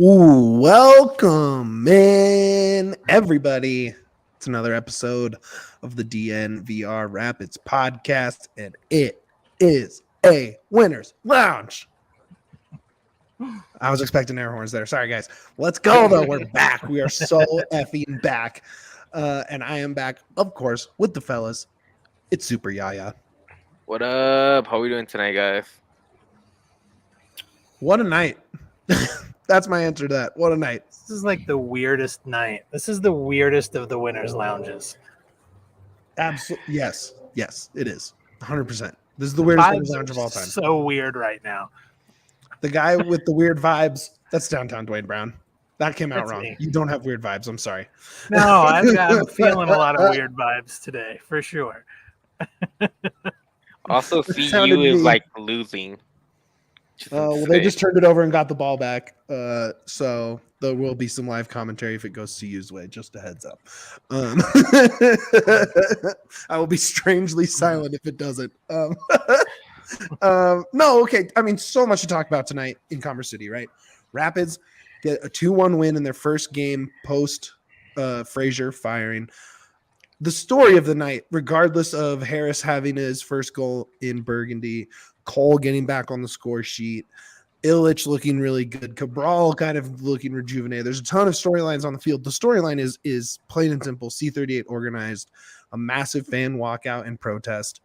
Ooh, welcome in, everybody. It's another episode of the DNVR Rapids podcast, and it is a winner's lounge. I was expecting air horns there. Sorry, guys. Let's go, though. We're back. We are so effing back. And I am back, of course, with the fellas. It's Super Yaya. What up? How we doing tonight, guys? What a night. That's my answer to that. What a night. This is like the weirdest night. This is the weirdest of the winners' lounges. Absolutely. Yes, it is. 100%. This is the weirdest winners lounge of all time. So weird right now. The guy with the weird vibes, that's downtown Duane Brown. That came out That's wrong. me. You don't have weird vibes. I'm sorry. No, I'm feeling a lot of weird vibes today, for sure. Also, CU is like losing. Well, they just turned it over and got the ball back. So there will be some live commentary if it goes CU's way. Just a heads up. I will be strangely silent if it doesn't. No, okay. I mean, so much to talk about tonight in Commerce City, right? Rapids get a 2-1 win in their first game post Frazier firing. The story of the night, regardless of Harris having his first goal in Burgundy, Cole getting back on the score sheet, Illich looking really good, Cabral kind of looking rejuvenated. There's a ton of storylines on the field. The storyline is plain and simple. C38 organized a massive fan walkout and protest.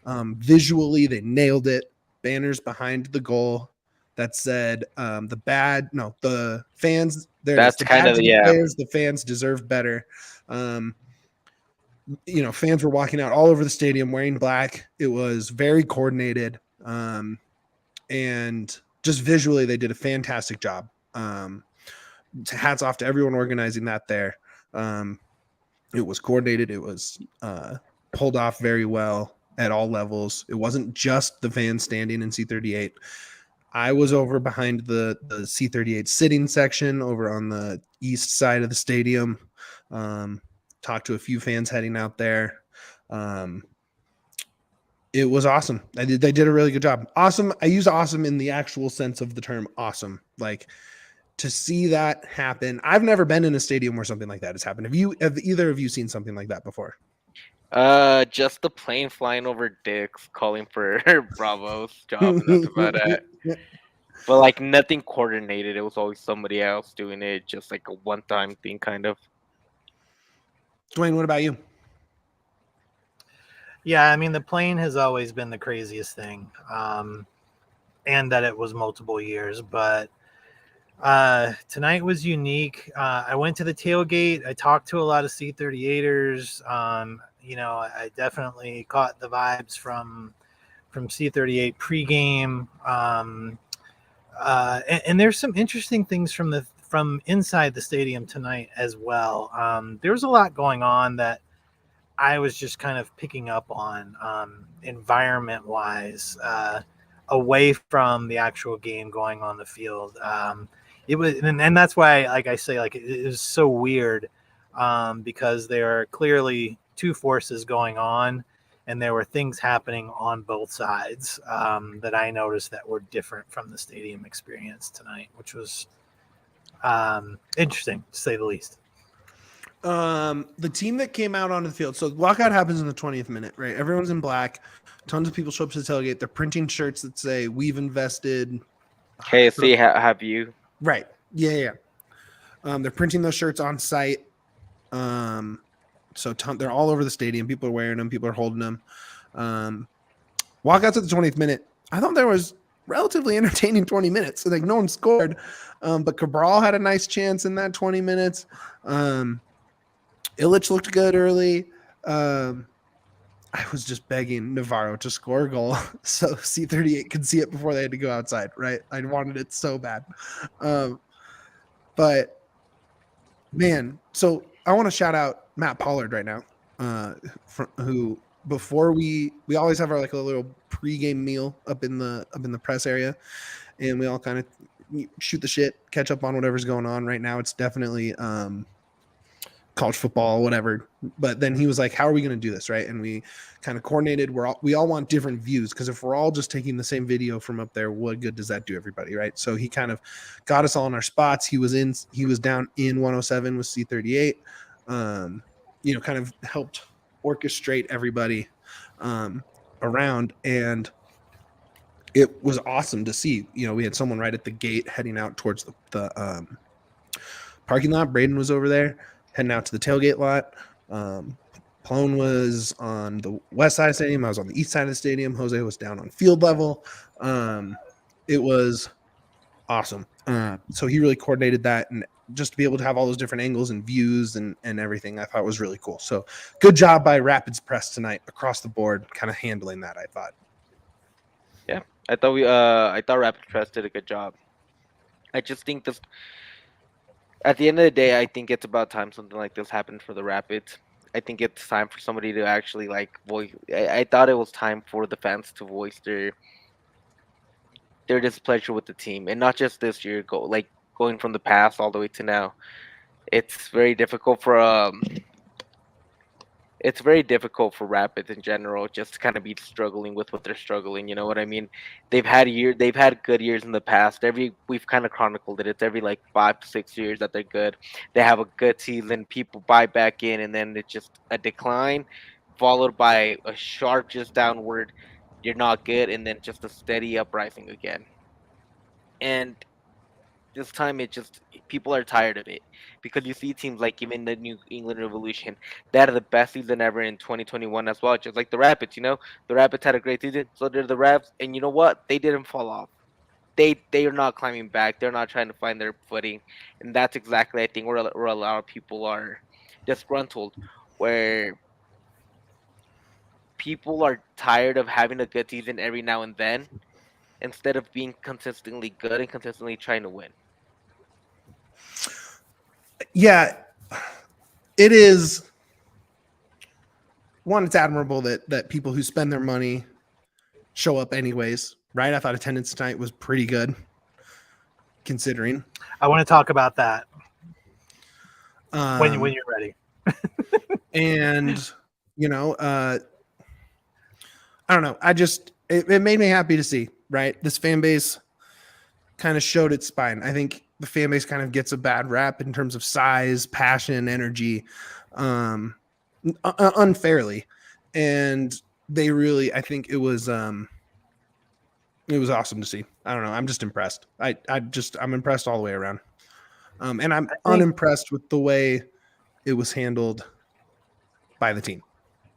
Visually, they nailed it. Banners behind the goal that said the fans. That's kind of players. The fans deserve better. Fans were walking out all over the stadium wearing black. It was very coordinated. And just visually, they did a fantastic job. Hats off to everyone organizing that there. It was coordinated. It was pulled off very well at all levels. It wasn't just the fans standing in C38. I was over behind the C38 sitting section over on the east side of the stadium. Talked to a few fans heading out there. It was awesome. They did a really good job. Awesome. I use awesome in the actual sense of the term awesome. Like, to see that happen. I've never been in a stadium where something like that has happened. Have either of you seen something like that before? Just the plane flying over dicks calling for Bravo's job, and that's about it. But like nothing coordinated. It was always somebody else doing it, just like a one-time thing, kind of. Duane, what about you? Yeah, I mean, the plane has always been the craziest thing, and that it was multiple years. But tonight was unique. I went to the tailgate. I talked to a lot of C38ers. I definitely caught the vibes from C38 pregame. And there's some interesting things from inside the stadium tonight as well. There was a lot going on that I was just kind of picking up on environment wise, away from the actual game going on the field. It was, and that's why, like I say, like it is so weird because there are clearly two forces going on, and there were things happening on both sides that I noticed that were different from the stadium experience tonight, which was interesting to say the least. The team that came out onto the field, so walkout happens in the 20th minute, right? Everyone's in black. Tons of people show up to the tailgate. They're printing shirts that say "We've invested." KSC, have you? Right. Yeah. They're printing those shirts on site. So they're all over the stadium. People are wearing them. People are holding them. Walkouts at the 20th minute. I thought there was relatively entertaining 20 minutes. Like, no one scored, but Cabral had a nice chance in that 20 minutes. Illich looked good early. I was just begging Navarro to score a goal so C38 could see it before they had to go outside, right? I wanted it so bad. But, man, so I want to shout out Matt Pollard right now, who before we always have our like a little pregame meal up in the press area, and we all kind of shoot the shit, catch up on whatever's going on. Right now, it's definitely college football, whatever. But then he was like, how are we going to do this? Right. And we kind of coordinated. We all want different views, because if we're all just taking the same video from up there, what good does that do everybody? Right. So he kind of got us all in our spots. He was down in 107 with C38, kind of helped orchestrate everybody around. And it was awesome to see. We had someone right at the gate heading out towards the parking lot. Braden was over there heading out to the tailgate lot. Plone was on the west side of the stadium. I was on the east side of the stadium. Jose was down on field level. It was awesome. So he really coordinated that, and just to be able to have all those different angles and views and everything, I thought was really cool. So good job by Rapids Press tonight across the board, kind of handling that, I thought. Yeah, I thought Rapids Press did a good job. I just think this, at the end of the day, I think it's about time something like this happened for the Rapids. I think it's time for somebody to actually voice. I thought it was time for the fans to voice their displeasure with the team, and not just this year. Going from the past all the way to now. It's very difficult for Rapids in general, just to kind of be struggling with what they're struggling. You know what I mean? They've had good years in the past. We've kind of chronicled it. It's every 5 to 6 years that they're good. They have a good season. People buy back in, and then it's just a decline, followed by a sharp just downward. You're not good, and then just a steady uprising again. And this time, people are tired of it, because you see teams like even the New England Revolution that had the best season ever in 2021 as well, just like the Rapids. The Rapids had a great season, so did the Raps, and you know what? They didn't fall off. They are not climbing back. They're not trying to find their footing, and that's exactly, I think, where a lot of people are disgruntled, where people are tired of having a good season every now and then, instead of being consistently good and consistently trying to win. Yeah, it is. One, it's admirable that people who spend their money show up anyways, right? I thought attendance tonight was pretty good, considering. I want to talk about that when you're ready. And I don't know. It made me happy to see, right? This fan base kind of showed its spine. I think the fan base kind of gets a bad rap in terms of size, passion, energy, unfairly. And they really, I think it was awesome to see. I don't know. I'm just impressed. I'm impressed all the way around. And I'm unimpressed with the way it was handled by the team.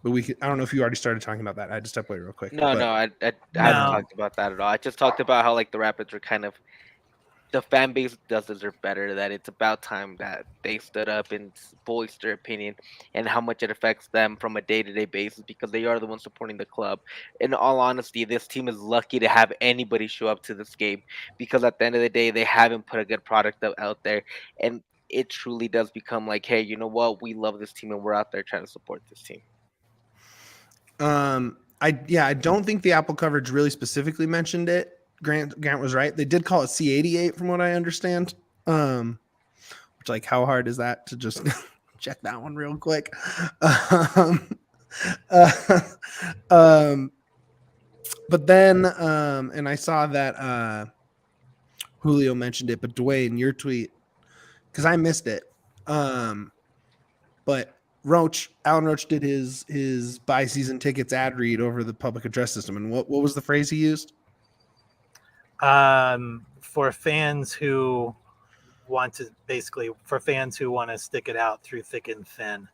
But I don't know if you already started talking about that. I had to step away real quick. No, I haven't talked about that at all. I just talked about how the Rapids are kind of, the fan base does deserve better, that it's about time that they stood up and voiced their opinion, and how much it affects them from a day-to-day basis, because they are the ones supporting the club. In all honesty, this team is lucky to have anybody show up to this game, because at the end of the day, they haven't put a good product out there, and it truly does become hey, you know what? We love this team, and we're out there trying to support this team. I don't think the Apple coverage really specifically mentioned it. Grant was right. They did call it C88 from what I understand. Which how hard is that to just check that one real quick? But then and I saw that Julio mentioned it, but Duane, your tweet, because I missed it. But Alan Roach did his buy season tickets ad read over the public address system, and what was the phrase he used? For fans who want to stick it out through thick and thin.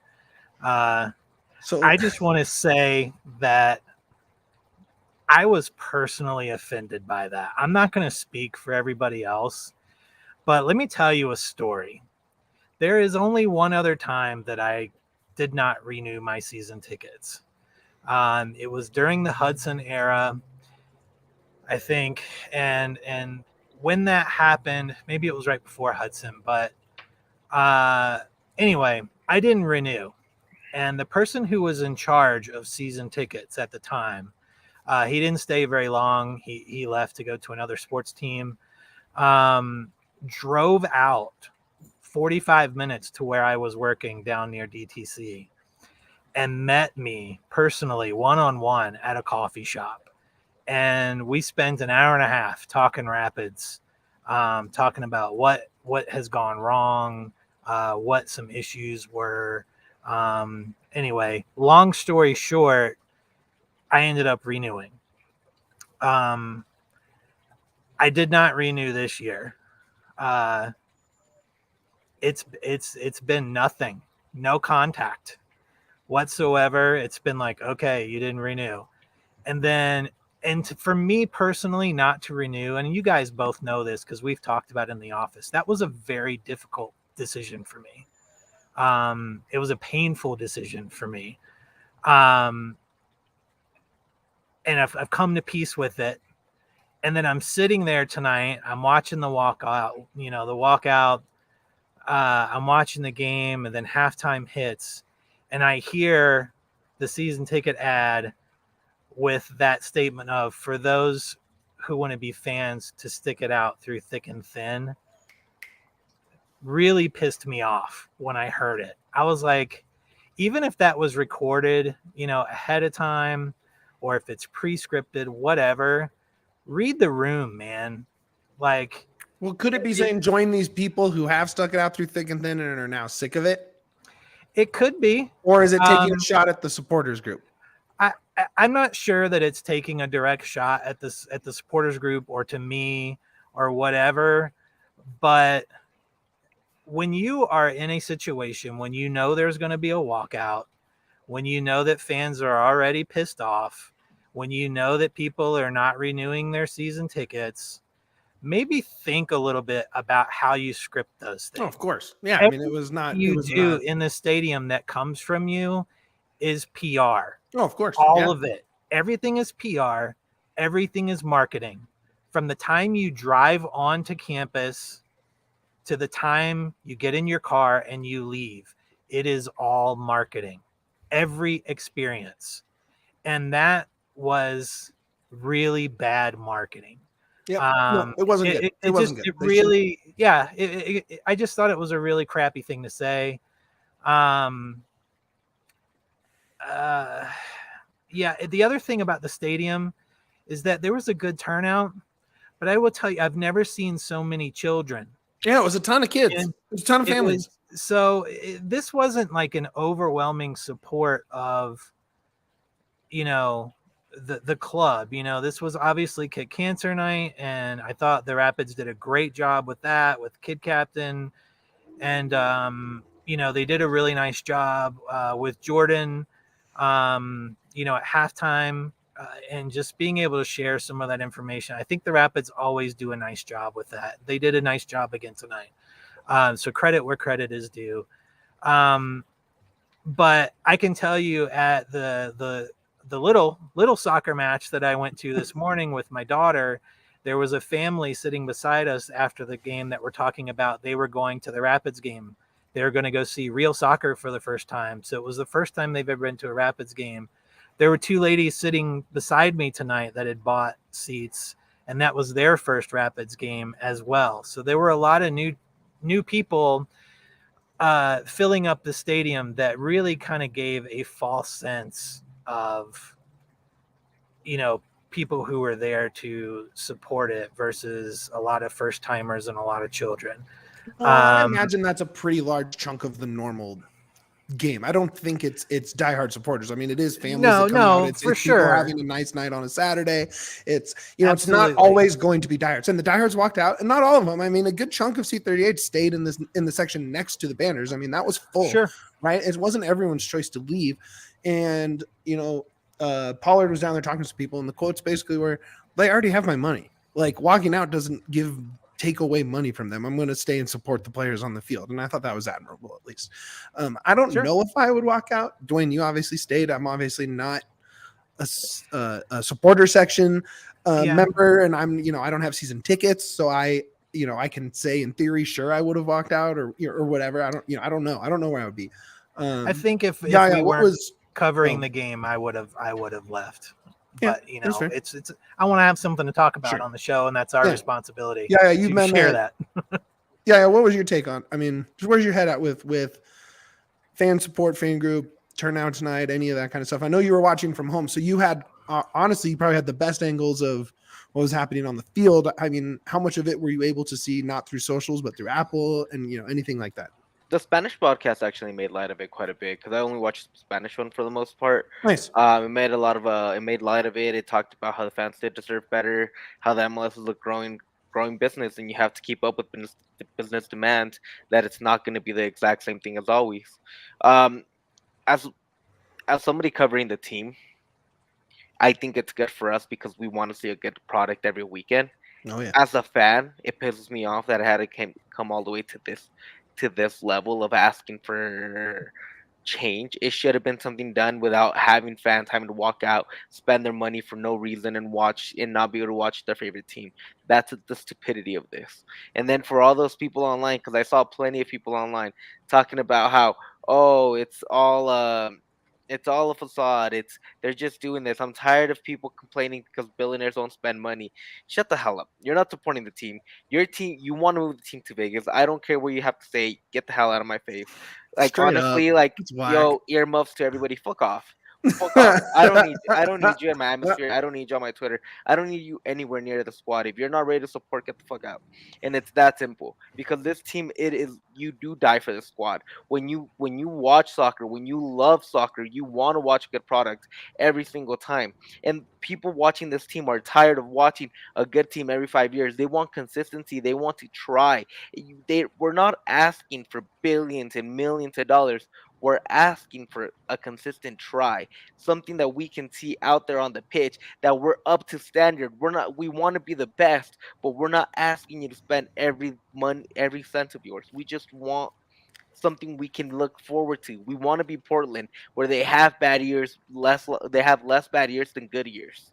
So I just want to say that I was personally offended by that. I'm not going to speak for everybody else, but let me tell you a story. There is only one other time that I did not renew my season tickets. It was during the Hudson era, I think, and when that happened, maybe it was right before Hudson, but anyway, I didn't renew. And the person who was in charge of season tickets at the time, he didn't stay very long. He left to go to another sports team, drove out 45 minutes to where I was working down near DTC and met me personally one-on-one at a coffee shop. And we spent an hour and a half talking Rapids, talking about what has gone wrong, what some issues were. Anyway, long story short, I ended up renewing. I did not renew this year. It's been nothing, no contact whatsoever. It's been like, okay, you didn't renew. And then, for me personally, not to renew, and you guys both know this because we've talked about it in the office, that was a very difficult decision for me. It was a painful decision for me. And I've come to peace with it. And then I'm sitting there tonight. I'm watching the walkout, I'm watching the game, and then halftime hits, and I hear the season ticket ad with that statement of, for those who want to be fans, to stick it out through thick and thin. Really pissed me off when I heard it. I was like, even if that was recorded, ahead of time, or if it's pre-scripted, whatever, read the room, man. Like, well, could it be saying join these people who have stuck it out through thick and thin and are now sick of it? It could be. Or is it taking a shot at the supporters group? I'm not sure that it's taking a direct shot at the supporters group or to me or whatever. But when you are in a situation, when you know there's going to be a walkout, when you know that fans are already pissed off, when you know that people are not renewing their season tickets, maybe think a little bit about how you script those things. Oh, of course. Yeah. I mean, it was not. In the stadium that comes from you is PR. Oh, of course. All of it. Everything is PR. Everything is marketing. From the time you drive onto campus to the time you get in your car and you leave, it is all marketing. Every experience. And that was really bad marketing. Yeah, it wasn't good. It wasn't good. It really, yeah. I just thought it was a really crappy thing to say. Yeah. The other thing about the stadium is that there was a good turnout, but I will tell you, I've never seen so many children. Yeah, it was a ton of kids. It was a ton of families. This wasn't like an overwhelming support of, the club. This was obviously Kid Cancer Night, and I thought the Rapids did a great job with that, with Kid Captain, and they did a really nice job with Jordan, at halftime, and just being able to share some of that information. I think the Rapids always do a nice job with that. They did a nice job again tonight, so credit where credit is due. But I can tell you, at the little soccer match that I went to this morning with my daughter, there was a family sitting beside us after the game that were talking about they were going to the Rapids game. They were going to go see real soccer for the first time. So it was the first time they've ever been to a Rapids game. There were two ladies sitting beside me tonight that had bought seats, and that was their first Rapids game as well. So there were a lot of new people filling up the stadium that really kind of gave a false sense of, people who were there to support it versus a lot of first timers and a lot of children. I imagine that's a pretty large chunk of the normal game. I don't think it's diehard supporters. I mean, it is families. It's for people sure having a nice night on a Saturday. It's Absolutely. It's not always going to be diehards, and the diehards walked out, and not all of them. I mean, a good chunk of C38 stayed in the section next to the banners. I mean, that was full. Sure. Right? It wasn't everyone's choice to leave, and Pollard was down there talking to some people, and the quotes basically were, "They already have my money. Like, walking out doesn't take away money from them. I'm going to stay and support the players on the field." And I thought that was admirable, at least. I don't know if I would walk out. Duane, you obviously stayed. I'm obviously not a supporter section member, and I don't have season tickets, so I can say in theory, sure, I would have walked out or whatever. I don't know. I don't know where I would be. I think if we weren't covering the game, I would have left. But it's I want to have something to talk about on the show, and that's our responsibility. You share that. Yeah, what was your take on? I mean, where's your head at with fan support, fan group, turnout tonight, any of that kind of stuff? I know you were watching from home, so you had honestly, you probably had the best angles of what was happening on the field. I mean, how much of it were you able to see not through socials but through Apple and anything like that? The Spanish broadcast actually made light of it quite a bit because I only watched the Spanish one for the most part. Nice. It made a lot of it made light of it. It talked about how the fans did deserve better, how the MLS is a growing business, and you have to keep up with business demand. That it's not going to be the exact same thing as always. Um, as somebody covering the team, I think it's good for us because we want to see a good product every weekend. Oh yeah. As a fan, it pisses me off that it had to come all the way to this level of asking for change. It should have been something done without having fans having to walk out, spend their money for no reason, and watch and not be able to watch their favorite team. That's the stupidity of this. And then for all those people online, because I saw plenty of people online talking about how, oh, it's all a facade. They're just doing this. I'm tired of people complaining because billionaires don't spend money. Shut the hell up. You're not supporting the team. Your team, you want to move the team to Vegas. I don't care what you have to say. Get the hell out of my face. Like Straight up. honestly, like It's whack. yo, earmuffs to everybody. Fuck off. Fuck off. I don't need you in my atmosphere. I don't need you on my Twitter. I don't need you anywhere near the squad. If you're not ready to support, get the fuck out. And it's that simple. Because this team, it is you do die for the squad. When you watch soccer, when you love soccer, you want to watch a good product every single time. And people watching this team are tired of watching a good team every 5 years. They want consistency. They want to try. We're not asking for billions and millions of dollars. We're asking for a consistent try, something that we can see out there on the pitch, that we're up to standard. We want to be the best, but we're not asking you to spend every cent of yours. We just want something we can look forward to. We want to be Portland, where they have bad years, they have less bad years than good years.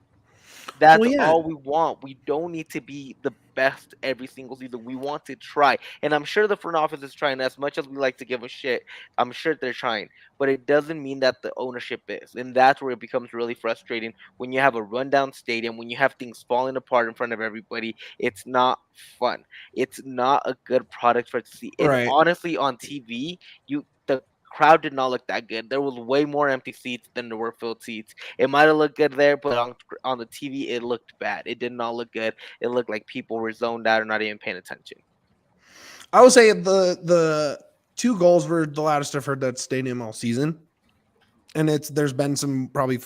That's Well, yeah. all we want. We don't need to be the best every single season. We want to try. And I'm sure the front office is trying as much as we like to give a shit. I'm sure they're trying. But it doesn't mean that the ownership is. And that's where it becomes really frustrating when you have a rundown stadium, when you have things falling apart in front of everybody. It's not fun. It's not a good product for it to see. And Right. honestly, on TV, the crowd did not look that good. There was way more empty seats than there were filled seats. It might have looked good there, but on the TV, it looked bad. It did not look good. It looked like people were zoned out or not even paying attention. I would say the two goals were the loudest I've heard that stadium all season. And there's been some probably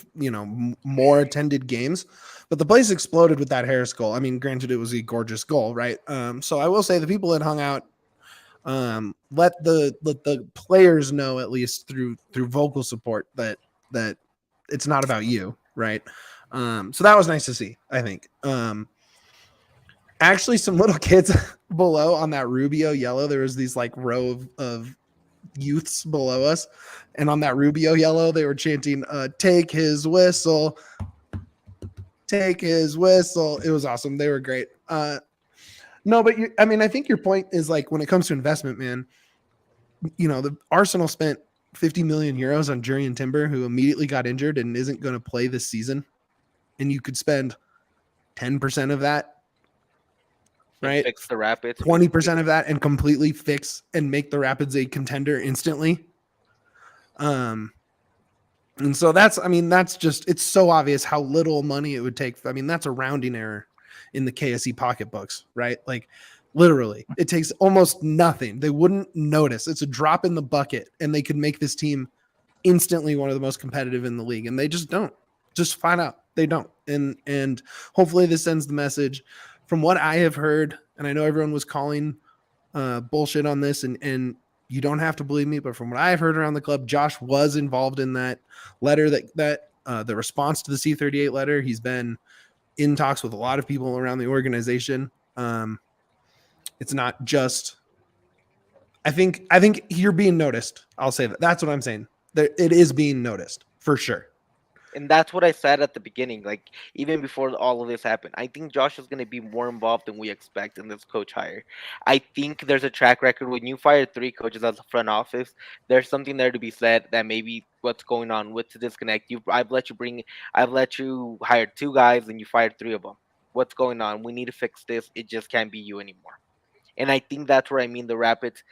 more attended games, but the place exploded with that Harris goal. I mean, granted, it was a gorgeous goal, right? So I will say the people that hung out, let the players know, at least through vocal support, that it's not about you, right? So that was nice to see, I think. Actually, some little kids below on that Rubio yellow, there was these like row of youths below us, and on that Rubio yellow they were chanting take his whistle, take his whistle. It was awesome. They were great. No, but I think your point is, like, when it comes to investment, man, the Arsenal spent 50 million euros on Jurriën Timber, who immediately got injured and isn't going to play this season, and you could spend 10% of that, right? Fix the Rapids. 20% of that and completely fix and make the Rapids a contender instantly. And so that's just, it's so obvious how little money it would take. I mean, that's a rounding error in the KSE pocketbooks, right? Like, literally, it takes almost nothing. They wouldn't notice. It's a drop in the bucket, and they could make this team instantly one of the most competitive in the league, and they just don't. Just find out they don't. And hopefully this sends the message. From what I have heard, and I know everyone was calling bullshit on this, and you don't have to believe me, but from what I've heard around the club, Josh was involved in that letter, that the response to the C-38 letter. He's been in talks with a lot of people around the organization. It's not just, I think you're being noticed. I'll say that. That's what I'm saying. It is being noticed for sure. And that's what I said at the beginning, like even before all of this happened. I think Josh is going to be more involved than we expect in this coach hire. I think there's a track record when you fire 3 coaches as a front office. There's something there to be said that maybe what's going on with the disconnect. I've let you hire 2 guys and you fired 3 of them. What's going on? We need to fix this. It just can't be you anymore. And I think that's where I mean the Rapids,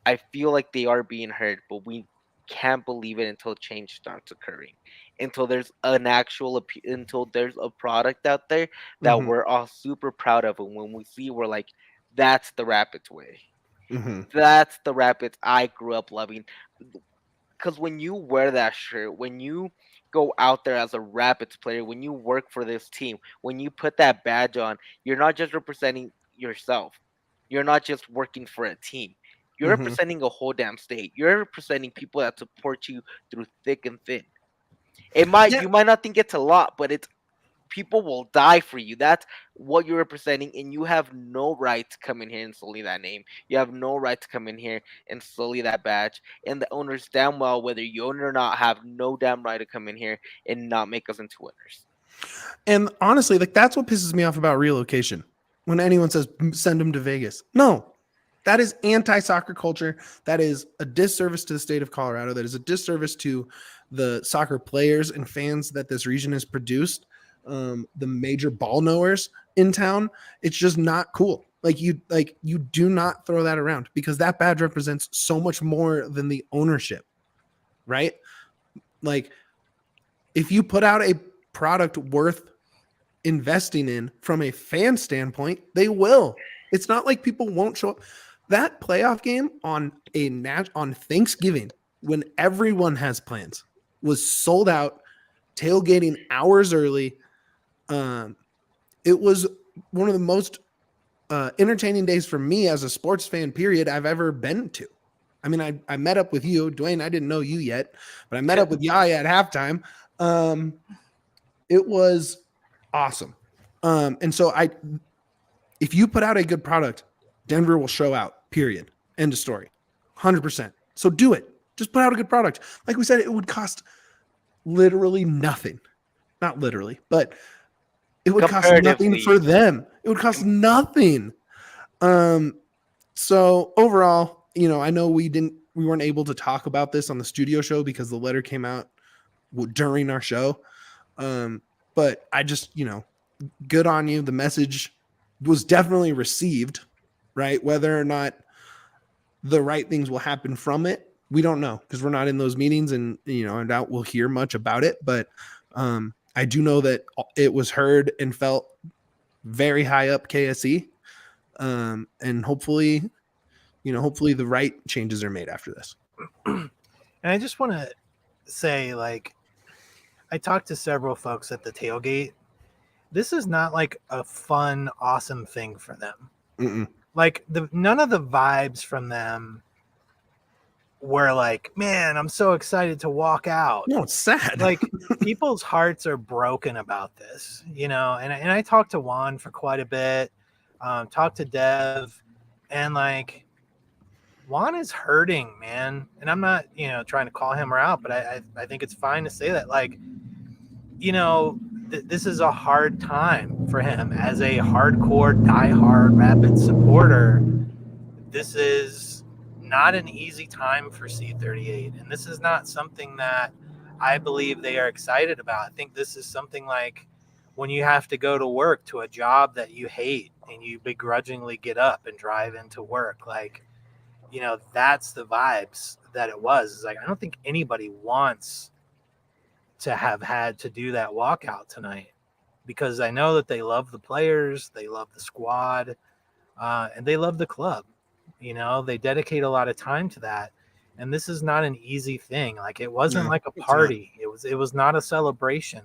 I feel like they are being heard, but we can't believe it until change starts occurring, until there's until there's a product out there that Mhm. we're all super proud of, and when we see, we're like, that's the Rapids way. Mhm. That's the Rapids I grew up loving. Because when you wear that shirt, when you go out there as a Rapids player, when you work for this team, when you put that badge on, you're not just representing yourself. You're not just working for a team. You're Mhm. representing a whole damn state. You're representing people that support you through thick and thin. It might Yeah. You might not think it's a lot, but it's people will die for you. That's what you're representing, and you have no right to come in here and sully that name. You have no right to come in here and sully that badge. And the owners, damn well, whether you own it or not, have no damn right to come in here and not make us into winners. And honestly, like that's what pisses me off about relocation. When anyone says send them to Vegas, no, that is anti-soccer culture. That is a disservice to the state of Colorado. That is a disservice to the soccer players and fans that this region has produced. The major ball knowers in town. It's just not cool. Like you do not throw that around because that badge represents so much more than the ownership, right? Like if you put out a product worth investing in from a fan standpoint, they will. It's not like people won't show up. That playoff game on on Thanksgiving, when everyone has plans, was sold out, tailgating hours early. It was one of the most entertaining days for me as a sports fan, period, I've ever been to. I mean, I met up with you, Duane. I didn't know you yet, but I met up with Yahya at halftime. It was awesome. And so if you put out a good product, Denver will show out, period. End of story. 100%. So do it. Just put out a good product. Like we said, it would cost literally nothing. Not literally, but it would cost nothing for them. It would cost nothing. So overall, I know we weren't able to talk about this on the studio show because the letter came out during our show. But I just, good on you. The message was definitely received, right? Whether or not the right things will happen from it, we don't know because we're not in those meetings, and I doubt we'll hear much about it. But I do know that it was heard and felt very high up KSE, and hopefully the right changes are made after this. And I just want to say, like, I talked to several folks at the tailgate. This is not like a fun, awesome thing for them. Mm-mm. Like none of the vibes from them were like, man, I'm so excited to walk out. No, it's sad. Like people's hearts are broken about this, and I talked to Juan for quite a bit, talked to Dev, and like Juan is hurting, man. And I'm not, trying to call him or out, but I think it's fine to say that, like, this is a hard time for him as a hardcore, diehard Rapids supporter. This is not an easy time for C38, and this is not something that I believe they are excited about. I think this is something like when you have to go to work to a job that you hate and you begrudgingly get up and drive into work. Like, that's the vibes that it was. It's like, I don't think anybody wants to have had to do that walkout tonight, because I know that they love the players, they love the squad, and they love the club. They dedicate a lot of time to that, and this is not an easy thing. Like, it wasn't like a party. It was not a celebration.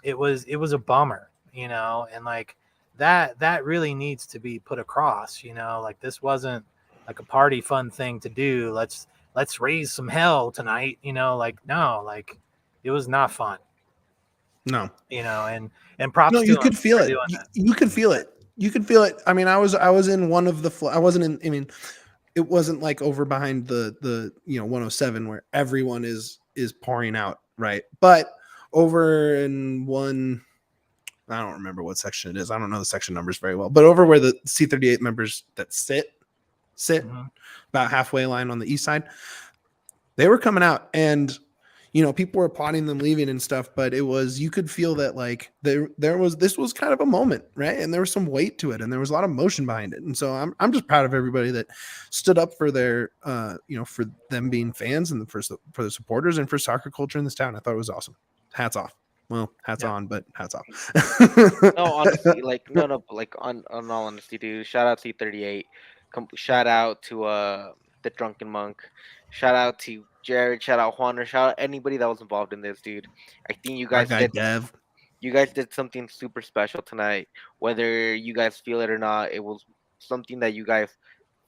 It was a bummer, and like that really needs to be put across. Like, this wasn't like a party fun thing to do. Let's raise some hell tonight. Like, no, like it was not fun. No, and props. No, to you him could feel for it. doing that. You could feel it. You could feel it. I mean, I was in one of the. I wasn't in. I mean, it wasn't like over behind the 107 where everyone is pouring out, right? But over in one, I don't remember what section it is. I don't know the section numbers very well. But over where the C38 members that sit Mm-hmm. about halfway line on the east side, they were coming out, and people were applauding them leaving and stuff, but you could feel that like this was kind of a moment, right? And there was some weight to it, and there was a lot of emotion behind it. And so I'm just proud of everybody that stood up for their, for them being fans and for the supporters and for soccer culture in this town. I thought it was awesome. Hats off. Well, hats on, but hats off. No, honestly, like no, but like on all honesty, dude. Shout out to C38. Shout out to the Drunken Monk. Shout out to Jared. Shout out Juan. Or shout out anybody that was involved in this, dude. I think Our guy Dev. you guys did something super special tonight. Whether you guys feel it or not, it was something that you guys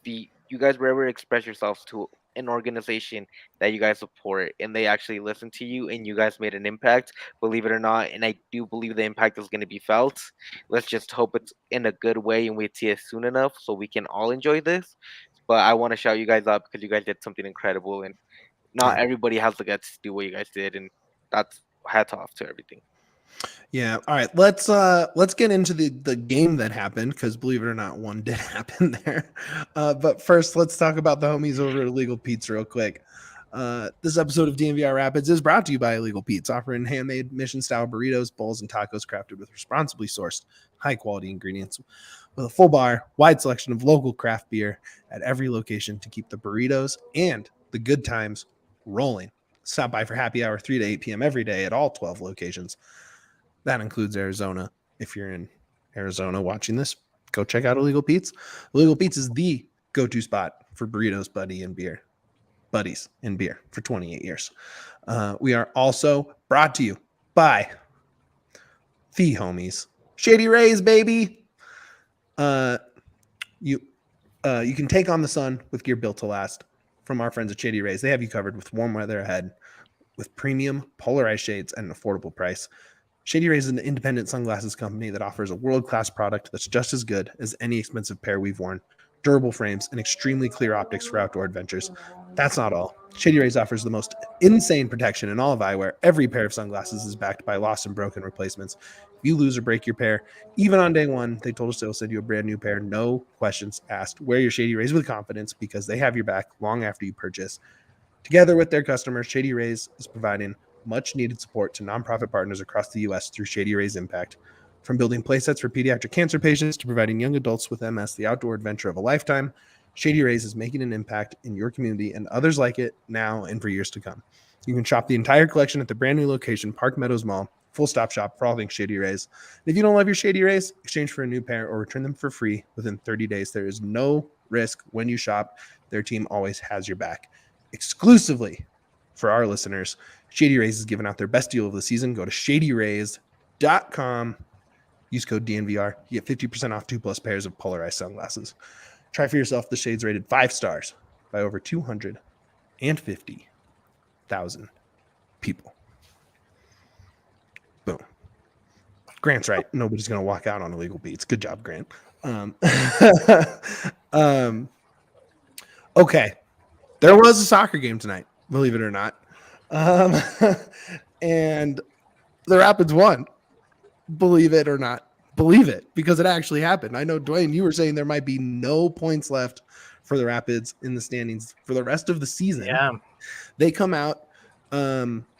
were able to express yourselves to an organization that you guys support, and they actually listened to you, and you guys made an impact, believe it or not. And I do believe the impact is going to be felt. Let's just hope it's in a good way and we see it soon enough so we can all enjoy this. But I want to shout you guys up because you guys did something incredible, and not everybody has the guts to do what you guys did, and that's hats off to everything. Yeah. All right. Let's get into the game that happened, because believe it or not, one did happen there. But first, let's talk about the homies over at Illegal Pete's real quick. This episode of DNVR Rapids is brought to you by Illegal Pete's, offering handmade mission-style burritos, bowls, and tacos crafted with responsibly sourced, high-quality ingredients. With a full bar, wide selection of local craft beer at every location to keep the burritos and the good times rolling. Stop by for happy hour 3 to 8 p.m. every day at all 12 locations. That includes Arizona. If you're in Arizona watching this, go check out Illegal Pete's. Illegal Pete's is the go-to spot for burritos, buddies and beer for 28 years. We are also brought to you by the homies, Shady Rays, baby. You can take on the sun with gear built to last from our friends at Shady Rays. They have you covered with warm weather ahead, with premium polarized shades at an affordable price. Shady Rays is an independent sunglasses company that offers a world-class product that's just as good as any expensive pair we've worn. Durable frames and extremely clear optics for outdoor adventures. That's not all. Shady Rays offers the most insane protection in all of eyewear. Every pair of sunglasses is backed by lost and broken replacements. If you lose or break your pair, even on day one, they told us they'll send you a brand new pair. No questions asked. Wear your Shady Rays with confidence because they have your back long after you purchase. Together with their customers, Shady Rays is providing much needed support to nonprofit partners across the U.S. through Shady Rays Impact. From building playsets for pediatric cancer patients to providing young adults with MS the outdoor adventure of a lifetime, Shady Rays is making an impact in your community and others like it now and for years to come. You can shop the entire collection at the brand new location, Park Meadows Mall, full-stop shop for all things Shady Rays. And if you don't love your Shady Rays, exchange for a new pair or return them for free within 30 days. There is no risk when you shop. Their team always has your back. Exclusively for our listeners, Shady Rays is giving out their best deal of the season. Go to shadyrays.com. Use code DNVR. You get 50% off 2+ pairs of polarized sunglasses. Try for yourself. The shades rated 5 stars by over 250,000 people. Boom. Grant's right. Nobody's going to walk out on Illegal Beats. Good job, Grant. Okay. There was a soccer game tonight, believe it or not. And the Rapids won. Believe it or not. Believe it, because it actually happened. I know, Duane, you were saying there might be no points left for the Rapids in the standings for the rest of the season. Yeah. They come out.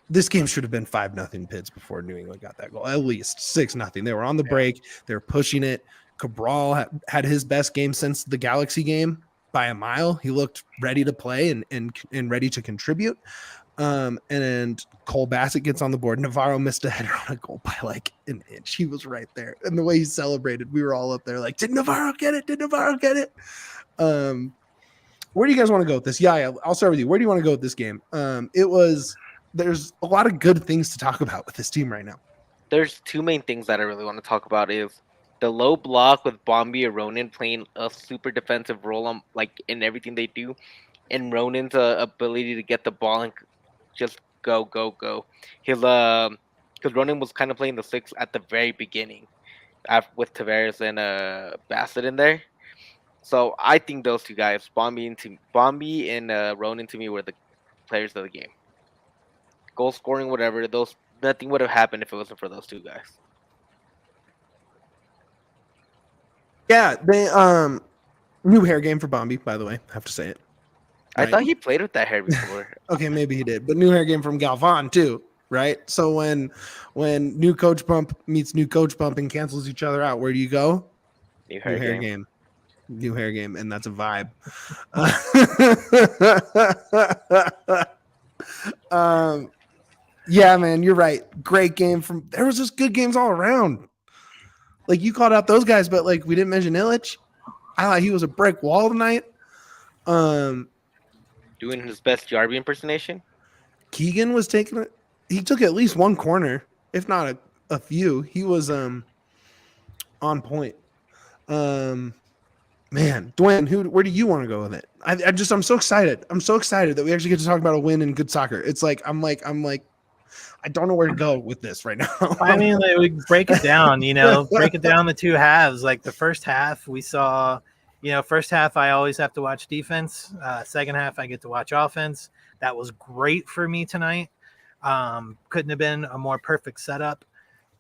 This game should have been 5-0 Pids before New England got that goal. At least 6-0. They were on the break. They were pushing it. Cabral had his best game since the Galaxy game by a mile. He looked ready to play and ready to contribute. And Cole Bassett gets on the board. Navarro missed a header on a goal by like an inch. He was right there. And the way he celebrated, we were all up there like, did Navarro get it? Did Navarro get it? Where do you guys want to go with this? Yeah, I'll start with you. Where do you want to go with this game? There's a lot of good things to talk about with this team right now. There's two main things that I really want to talk about is the low block with Bombi and Ronan playing a super defensive role on in everything they do, and Ronan's ability to get the ball and just go. Because Ronan was kind of playing the 6 at the very beginning, with Tavares and Bassett in there. So I think those two guys, Bombi and Ronan, to me were the players of the game. Goal scoring, whatever, nothing would have happened if it wasn't for those two guys. Yeah, they new hair game for Bombi, by the way. I have to say it. I Right? thought he played with that hair before. Okay, maybe he did, but new hair game from Galvan too, right? So when new coach bump meets new coach bump and cancels each other out, where do you go? New New hair hair game. game. New hair game, and that's a vibe. Yeah, man, you're right. Great game from. There was just good games all around. Like you called out those guys, but like we didn't mention Illich. I thought he was a brick wall tonight. Doing his best Jarby impersonation. Keegan was taking it. He took at least one corner, if not a few. He was on point. Man, Duane, where do you want to go with it? I'm so excited. I'm so excited that we actually get to talk about a win in good soccer. It's like I'm like I don't know where to go with this right now. I mean, like, we break it down, break it down the two halves. Like the first half, we saw, first half, I always have to watch defense. Second half, I get to watch offense. That was great for me tonight. Couldn't have been a more perfect setup.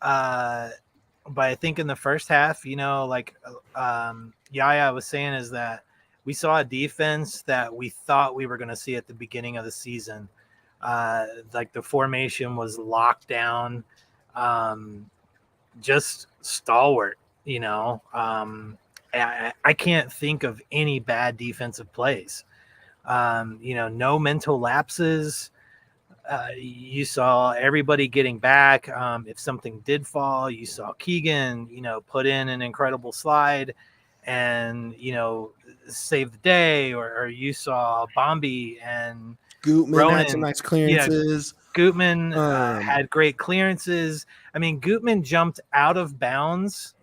But I think in the first half, Yaya was saying, is that we saw a defense that we thought we were going to see at the beginning of the season. Like the formation was locked down, just stalwart, I can't think of any bad defensive plays. No mental lapses. You saw everybody getting back. If something did fall, you saw Keegan, put in an incredible slide and, save the day, or you saw Bombi and Gutman Ronan had some nice clearances. Gutman had great clearances. I mean, Gutman jumped out of bounds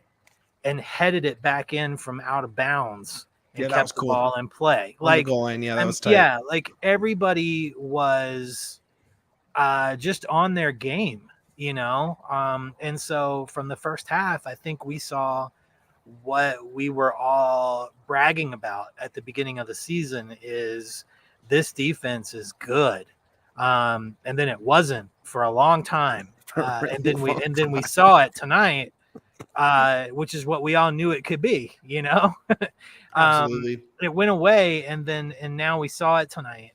and headed it back in from out of bounds and kept the ball in play. Like goal line, that was tight. Yeah, like everybody was just on their game, and so from the first half, I think we saw what we were all bragging about at the beginning of the season is this defense is good. And then it wasn't for a long time. And then we saw it tonight, which is what we all knew it could be, Absolutely. It went away and now we saw it tonight,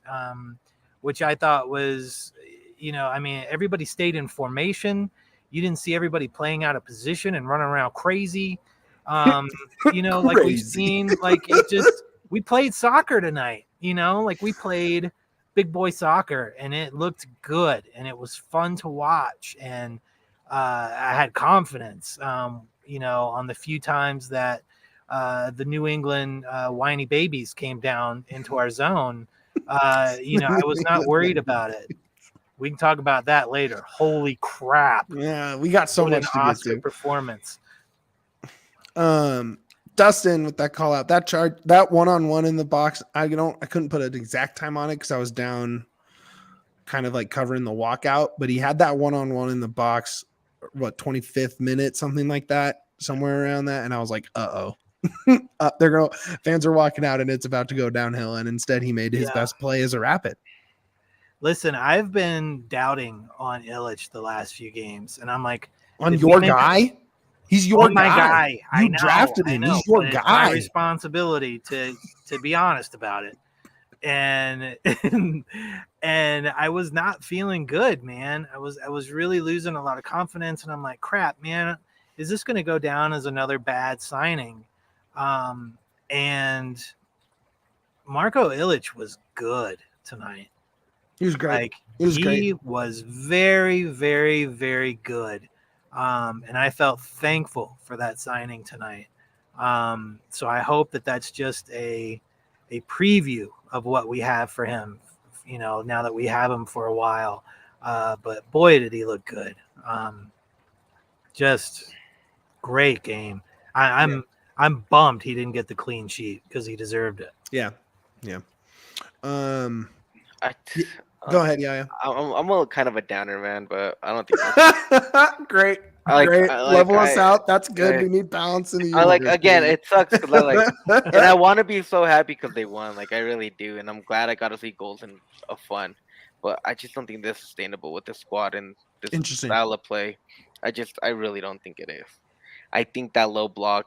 which I thought was, everybody stayed in formation. You didn't see everybody playing out of position and running around crazy. Like we've seen, like it just, we played soccer tonight, like we played big boy soccer and it looked good and it was fun to watch. And I had confidence, on the few times that the New England whiny babies came down into our zone. I was not worried about it. We can talk about that later. Holy crap. Yeah, we got so much to Oscar get to. Performance. Dustin with that call out, that charge, that one-on-one in the box. I couldn't put an exact time on it because I was down kind of like covering the walkout, but he had that one-on-one in the box, 25th minute, something like that, somewhere around that. And I was like, fans are walking out and it's about to go downhill. And instead he made his best play as a Rapid. Listen, I've been doubting on Illich the last few games, and I'm like, on your guy? He's your guy. You drafted him. He's your guy. It's my responsibility to be honest about it. And and I was not feeling good, man. I was really losing a lot of confidence, and I'm like, crap, man, is this going to go down as another bad signing? And Marco Illich was good tonight. He was great. He was very, very, very good. And I felt thankful for that signing tonight. So I hope that that's just a preview of what we have for him, now that we have him for a while. But boy, did he look good. Just great game. I'm bummed he didn't get the clean sheet because he deserved it. Yeah. Go ahead, yeah. I'm a kind of a downer, man, but I don't think that's great. Great. Level us out. That's good. We need balance in the universe. It sucks because and I want to be so happy because they won. Like I really do, and I'm glad I got to see goals and fun. But I just don't think they're sustainable with the squad and this style of play. I really don't think it is. I think that low block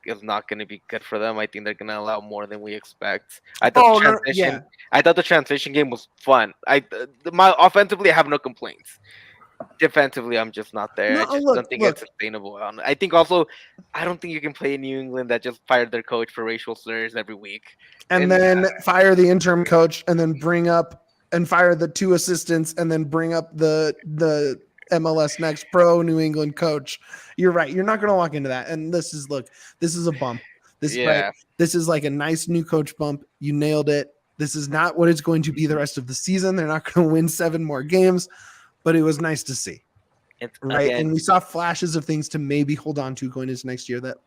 is not going to be good for them. I think they're going to allow more than we expect. I thought the transition game was fun. My offensively, I have no complaints. Defensively, I'm just not there. I just don't think it's sustainable. I think also, I don't think you can play in New England that just fired their coach for racial slurs every week. And then fire the interim coach and then bring up and fire the 2 assistants and then bring up the MLS Next Pro New England coach. You're right. You're not going to walk into that. And this is a bump. This is like a nice new coach bump. You nailed it. This is not what it's going to be the rest of the season. They're not going to win 7 more games, but it was nice to see. Right. And we saw flashes of things to maybe hold on to going into next year that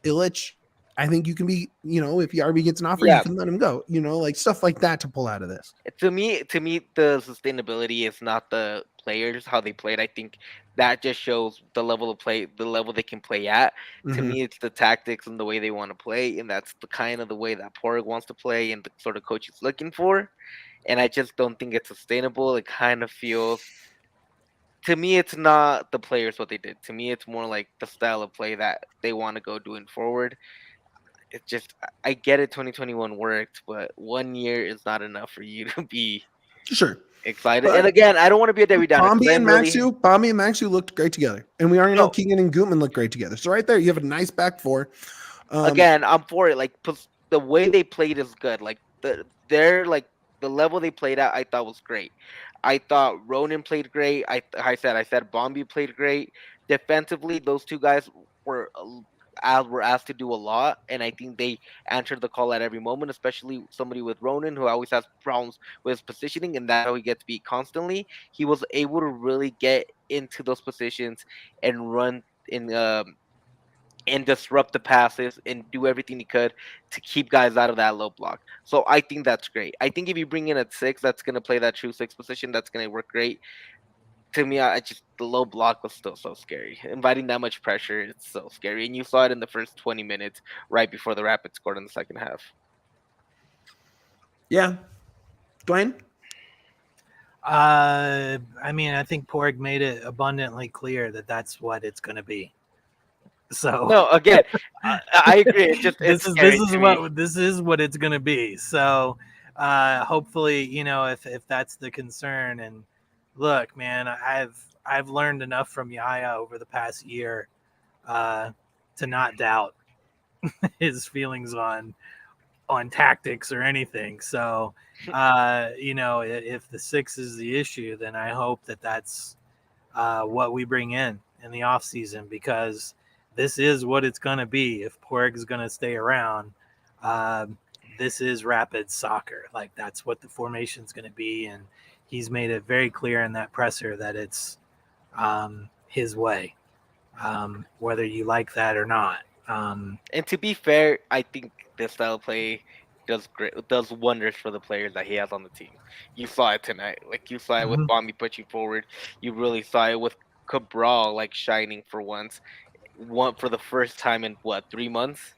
Illich, I think you can be, if ERB gets an offer, you can let him go, like stuff like that to pull out of this. To me, the sustainability is not the players, how they played. I think that just shows the level of play, the level they can play at. Mm-hmm. To me, it's the tactics and the way they want to play. And that's the kind of the way that Porg wants to play and the sort of coach he's looking for. And I just don't think it's sustainable. It kind of feels, to me, it's not the players what they did. To me, it's more like the style of play that they want to go doing forward. It's just, I get it, 2021 worked, but 1 year is not enough for you to be excited. But, and again, I don't want to be a Debbie Downer. Bombi and Maxu looked great together. And we already know Keegan and Gutman look great together. So right there, you have a nice back four. Again, I'm for it. Like, the way they played is good. Like, the level they played at, I thought was great. I thought Ronan played great. I said Bombi played great. Defensively, those 2 guys were asked to do a lot, and I think they answered the call at every moment, especially somebody with Ronan, who always has problems with his positioning, and that's how he gets beat constantly. He was able to really get into those positions and run in and disrupt the passes and do everything he could to keep guys out of that low block. So I think that's great. I think if you bring in a 6 that's going to play that true 6 position, that's going to work great. To me, the low block was still so scary. Inviting that much pressure, it's so scary. And you saw it in the first 20 minutes right before the Rapids scored in the second half. Yeah. Duane? I think Porg made it abundantly clear that that's what it's going to be. So no, again, I agree. It's just this is what it's going to be. So hopefully, if that's the concern. And look, man, I've learned enough from Yahya over the past year to not doubt his feelings on tactics or anything. So if the 6 is the issue, then I hope that's what we bring in the off season, because this is what it's going to be. If Porg is going to stay around, this is Rapids soccer. Like, that's what the formation is going to be. And he's made it very clear in that presser that it's his way, whether you like that or not. And to be fair, I think this style of play does wonders for the players that he has on the team. You saw it tonight. Like, you saw it with Bombi pushing forward. You really saw it with Cabral, like, shining for once. For the first time in 3 months.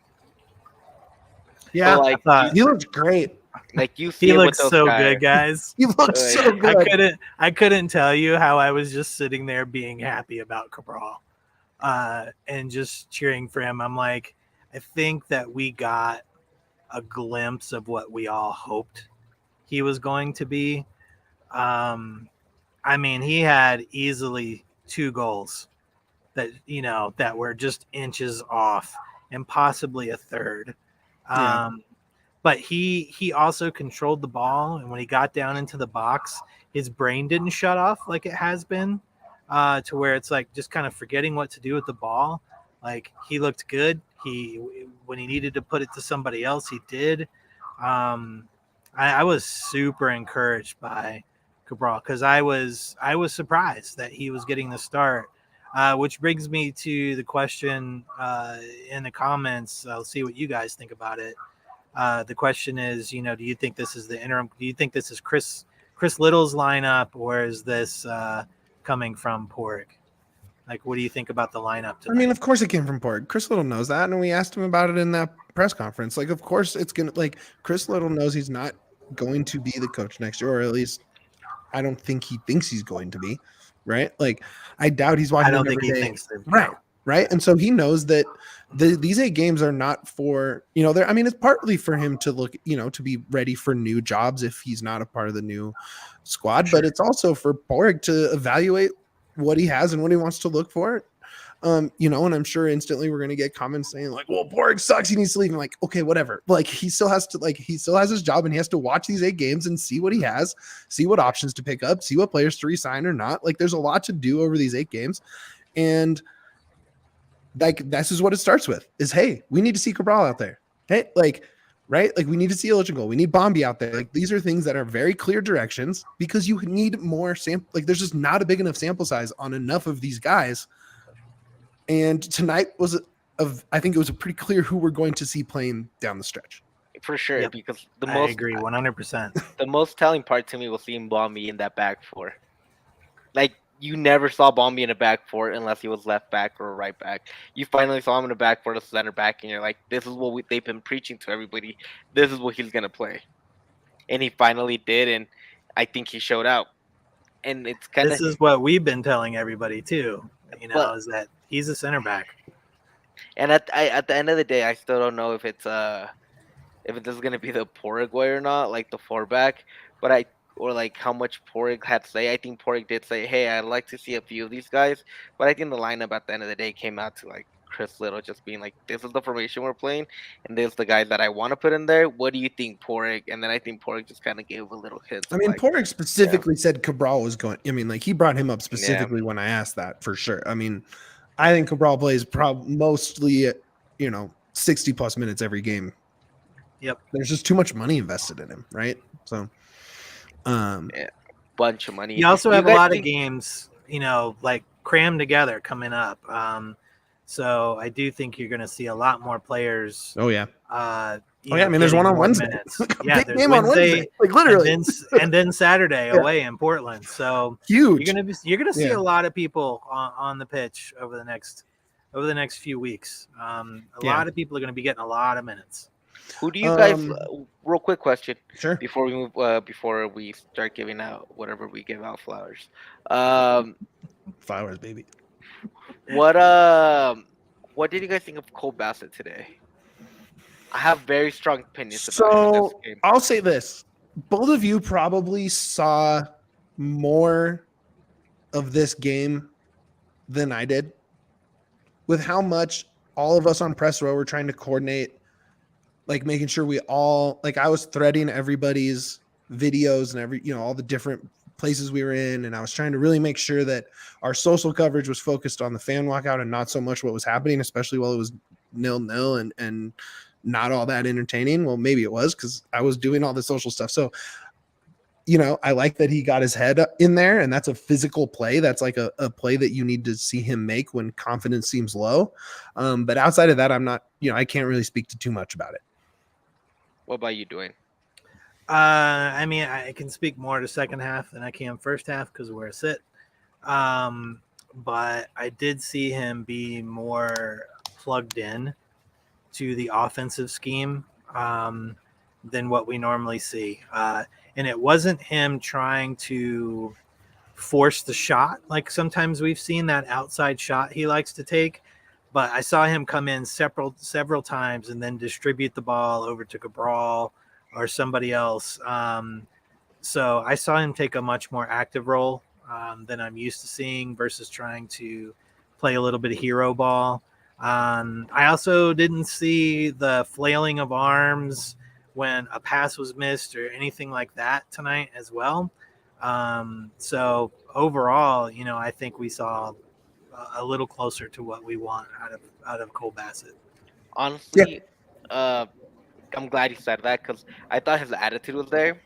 Yeah, so, he looks great. Like, you see, he looks so good, guys. He looks so good. I couldn't tell you how I was just sitting there being happy about Cabral, and just cheering for him. I'm like, I think that we got a glimpse of what we all hoped he was going to be. He had easily 2 goals that were just inches off, and possibly a third. But he also controlled the ball, and when he got down into the box, his brain didn't shut off like it has been, to where it's like just kind of forgetting what to do with the ball. Like, he looked good. When he needed to put it to somebody else, he did. I was super encouraged by Cabral, because I was surprised that he was getting the start. Which brings me to the question in the comments. I'll see what you guys think about it. The question is, do you think this is the interim? Do you think this is Chris Little's lineup, or is this coming from Porg? Like, what do you think about the lineup tonight? Of course it came from Porg. Chris Little knows that, and we asked him about it in that press conference. Like, of course it's gonna. Like, Chris Little knows he's not going to be the coach next year, or at least I don't think he thinks he's going to be. Right? Like, I doubt he's watching. I don't think he thinks that. Right. right? And so he knows that these 8 games are not for, it's partly for him to look, to be ready for new jobs if he's not a part of the new squad, Sure. but it's also for Borg to evaluate what he has and what he wants to look for. And I'm sure instantly we're going to get comments saying like, well, Borg sucks, he needs to leave. I'm like, okay, whatever. Like he still has his job and he has to watch these 8 games and see what he has, see what options to pick up, see what players to resign or not. Like there's a lot to do over these 8 games. And like, this is what it starts with is, hey, we need to see Cabral out there. Hey, right? Like we need to see Illichenko. We need Bombi out there. Like these are things that are very clear directions because you need more sample. Like there's just not a big enough sample size on enough of these guys. And tonight I think it was pretty clear who we're going to see playing down the stretch. For sure, Yep. because I agree 100%. The most telling part to me was seeing Bombi in that back four. Like you never saw Bombi in a back four unless he was left back or right back. You finally saw him in a back four, the center back, and you're like, this is what they've been preaching to everybody. This is what he's gonna play, and he finally did, and I think he showed out. And it's kind of this is what we've been telling everybody too. Is that he's a center back. And at the end of the day, I still don't know if it's if this is gonna be the Porig way or not, like the 4-back, but or like how much Porig had to say. I think Porig did say, hey, I'd like to see a few of these guys, but I think the lineup at the end of the day came out to like Chris Little just being like, this is the formation we're playing, and this is the guys that I want to put in there. What do you think, Porig? And then I think Porig just kind of gave a little hint. I mean, like, Porig specifically said Cabral was going. I mean, like he brought him up specifically when I asked that for sure. I mean, I think Cabral plays mostly, 60 plus minutes every game. Yep. There's just too much money invested in him, right? So, bunch of money. You also have a lot of games, like crammed together coming up. So I do think you're going to see a lot more players. Oh yeah. I mean, there's one on Wednesday. Yeah, there's game on Wednesday, like literally, and then Saturday away in Portland. So huge. You're gonna see a lot of people on the pitch over the next few weeks. A lot of people are going to be getting a lot of minutes. Who do you guys? Real quick question. Sure. Before we move, before we start giving out whatever we give out flowers. Flowers, baby. What did you guys think of Cole Bassett today? I have very strong opinions about this game. I'll say this: both of you probably saw more of this game than I did, with how much all of us on press row were trying to coordinate. Like making sure we all, like I was threading everybody's videos and all the different places we were in. And I was trying to really make sure that our social coverage was focused on the fan walkout and not so much what was happening, especially while it was 0-0 and not all that entertaining. Well, maybe it was because I was doing all the social stuff. So, I like that he got his head in there, and that's a physical play. That's like a play that you need to see him make when confidence seems low. But outside of that, I'm not, I can't really speak to too much about it. What about you, Duane? I mean, I can speak more to second half than I can first half because of where I sit. But I did see him be more plugged in to the offensive scheme than what we normally see. And it wasn't him trying to force the shot. Like sometimes we've seen that outside shot he likes to take. But I saw him come in several times and then distribute the ball over to Cabral or somebody else. So I saw him take a much more active role than I'm used to seeing versus trying to play a little bit of hero ball. I also didn't see the flailing of arms when a pass was missed or anything like that tonight as well. So overall, I think we saw a little closer to what we want out of Cole Bassett. Honestly, I'm glad you said that because I thought his attitude was there.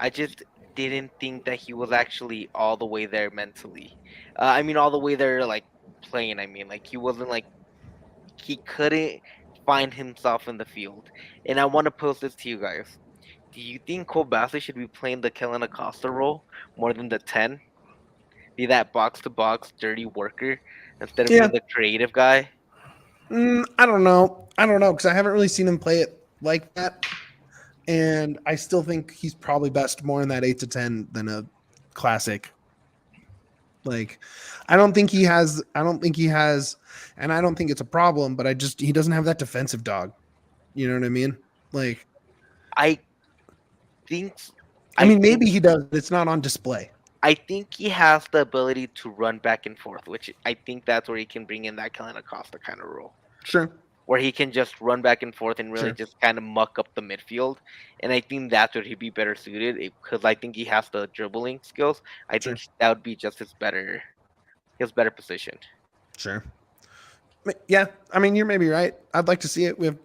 I just didn't think that he was actually all the way there mentally. All the way there, like playing. Like he wasn't like he couldn't find himself in the field. And I want to pose this to you guys: do you think Cole Bassett should be playing the Kellen Acosta role more than the 10? Be that box-to-box dirty worker instead of being the creative guy? I don't know because I haven't really seen him play it like that, and I still think he's probably best more in that 8 to 10 than a classic Like, I don't think he has, and I don't think it's a problem, but he doesn't have that defensive dog. You know what I mean? Like, I think I mean, maybe he does, but it's not on display. I think he has the ability to run back and forth, which I think that's where he can bring in that kind of Costa kind of role, Sure. where he can just run back and forth and really Sure. just kind of muck up the midfield. And I think that's where he'd be better suited because I think he has the dribbling skills. I think that would be just his better position. Sure. Yeah, I mean, you're maybe right. I'd like to see it. We have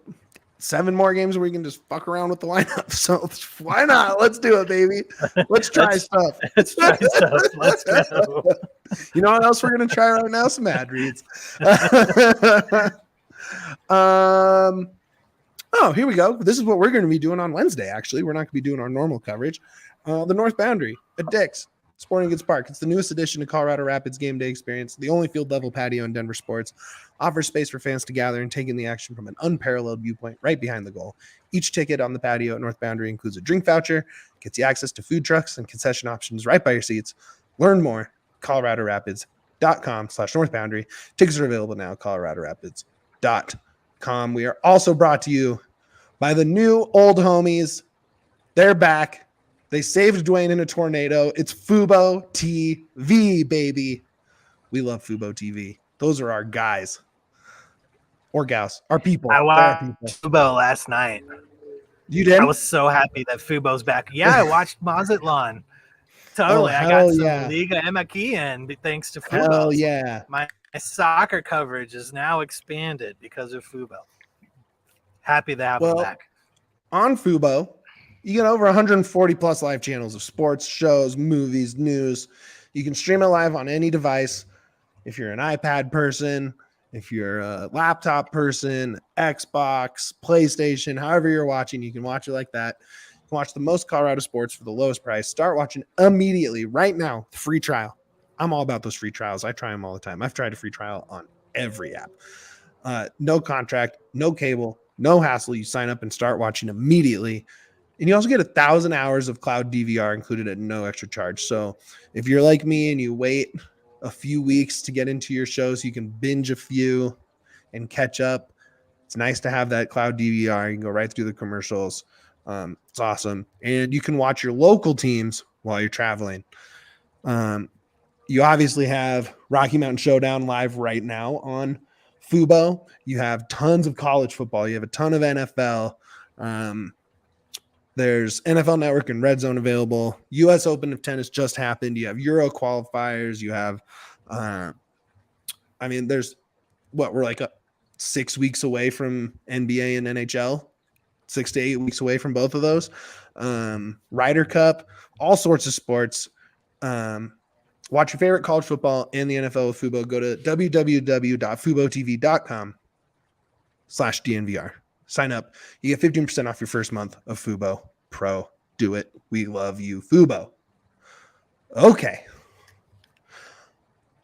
7 more games where we can just fuck around with the lineup. So why not? Let's do it, baby. Let's try stuff. Let's try stuff. Let's go. You know what else we're gonna try right now? Some ad reads. Oh, here we go. This is what we're going to be doing on Wednesday. Actually, we're not going to be doing our normal coverage. The North Boundary at Dick's Sporting Goods Park. It's the newest addition to Colorado Rapids game day experience. The only field level patio in Denver sports offers space for fans to gather and take in the action from an unparalleled viewpoint right behind the goal. Each ticket on the patio at North Boundary includes a drink voucher, gets you access to food trucks and concession options right by your seats. Learn more, coloradorapids.com/North Boundary. Tickets are available now at coloradorapids.com. We are also brought to you by the new old homies. They're back. They saved Duane in a tornado. It's Fubo TV, baby. We love Fubo TV. Those are our guys. Or gals. Our people. I watched Fubo last night. You did? I was so happy that Fubo's back. Yeah, I watched Mazatlan. Totally. I got some Liga MX in thanks to Fubo. Hell yeah. My soccer coverage is now expanded because of Fubo. Happy to have them back. On Fubo, you get over 140 plus live channels of sports, shows, movies, news. You can stream it live on any device. If you're an iPad person, if you're a laptop person, Xbox, PlayStation, however you're watching, you can watch it like that. You can watch the most Colorado sports for the lowest price. Start watching immediately, right now. Free trial. I'm all about those free trials. I try them all the time. I've tried a free trial on every app. No contract, no cable, no hassle. You sign up and start watching immediately. And you also get 1,000 hours of cloud DVR included at no extra charge. So if you're like me and you wait a few weeks to get into your shows, you can binge a few and catch up. It's nice to have that cloud DVR. You can go right through the commercials. It's awesome. And you can watch your local teams while you're traveling. You obviously have Rocky Mountain Showdown live right now on Fubo. You have tons of college football. You have a ton of NFL. There's NFL Network and Red Zone available. U.S. Open of tennis just happened. You have Euro qualifiers. You have, there's we're like 6 weeks away from NBA and NHL, 6 to 8 weeks away from both of those. Ryder Cup, all sorts of sports. Watch your favorite college football and the NFL with Fubo. Go to www.fubotv.com/DNVR. Sign up. You get 15% off your first month of Fubo Pro. Do it. We love you, Fubo. Okay.